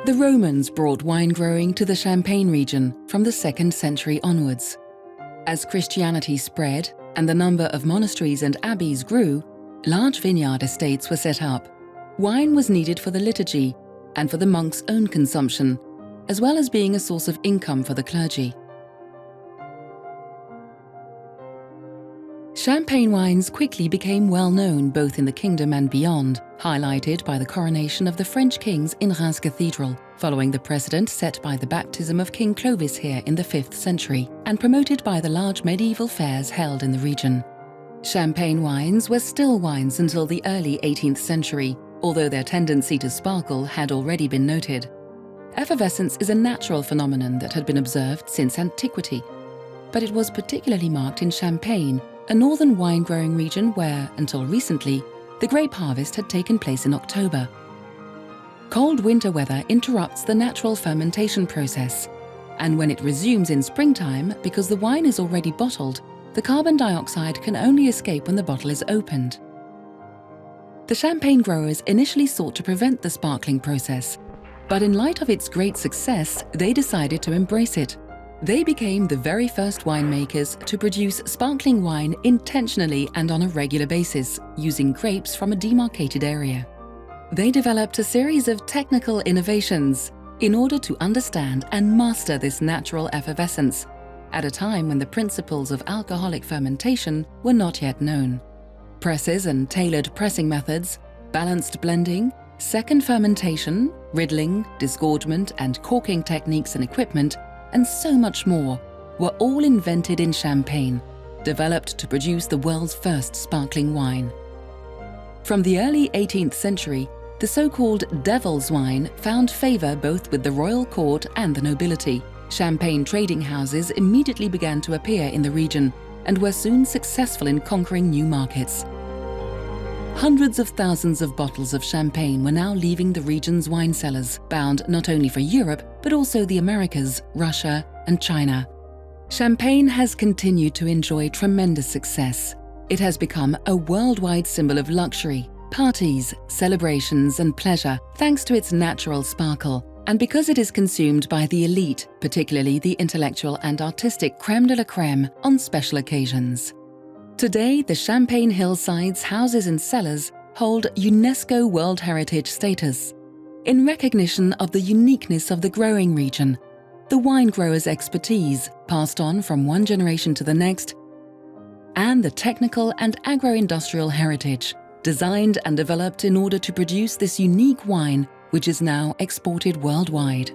The Romans brought wine growing to the Champagne region from the 2nd century onwards. As Christianity spread and the number of monasteries and abbeys grew, large vineyard estates were set up. Wine was needed for the liturgy and for the monks' own consumption, as well as being a source of income for the clergy. Champagne wines quickly became well known both in the kingdom and beyond, highlighted by the coronation of the French kings in Reims Cathedral, following the precedent set by the baptism of King Clovis here in the 5th century, and promoted by the large medieval fairs held in the region. Champagne wines were still wines until the early 18th century, although their tendency to sparkle had already been noted. Effervescence is a natural phenomenon that had been observed since antiquity, but it was particularly marked in Champagne, a northern wine-growing region where, until recently, the grape harvest had taken place in October. Cold winter weather interrupts the natural fermentation process, and when it resumes in springtime, because the wine is already bottled, the carbon dioxide can only escape when the bottle is opened. The Champagne growers initially sought to prevent the sparkling process, but in light of its great success, they decided to embrace it. They became the very first winemakers to produce sparkling wine intentionally and on a regular basis, using grapes from a demarcated area. They developed a series of technical innovations in order to understand and master this natural effervescence, at a time when the principles of alcoholic fermentation were not yet known. Presses and tailored pressing methods, balanced blending, second fermentation, riddling, disgorgement and corking techniques and equipment, and so much more, were all invented in Champagne, developed to produce the world's first sparkling wine. From the early 18th century, the so-called devil's wine found favor both with the royal court and the nobility. Champagne trading houses immediately began to appear in the region and were soon successful in conquering new markets. Hundreds of thousands of bottles of champagne were now leaving the region's wine cellars, bound not only for Europe, but also the Americas, Russia, and China. Champagne has continued to enjoy tremendous success. It has become a worldwide symbol of luxury, parties, celebrations, and pleasure, thanks to its natural sparkle, and because it is consumed by the elite, particularly the intellectual and artistic crème de la crème, on special occasions. Today, the Champagne hillsides, houses and cellars hold UNESCO World Heritage status. In recognition of the uniqueness of the growing region, the wine growers' expertise passed on from one generation to the next, and the technical and agro-industrial heritage designed and developed in order to produce this unique wine, which is now exported worldwide.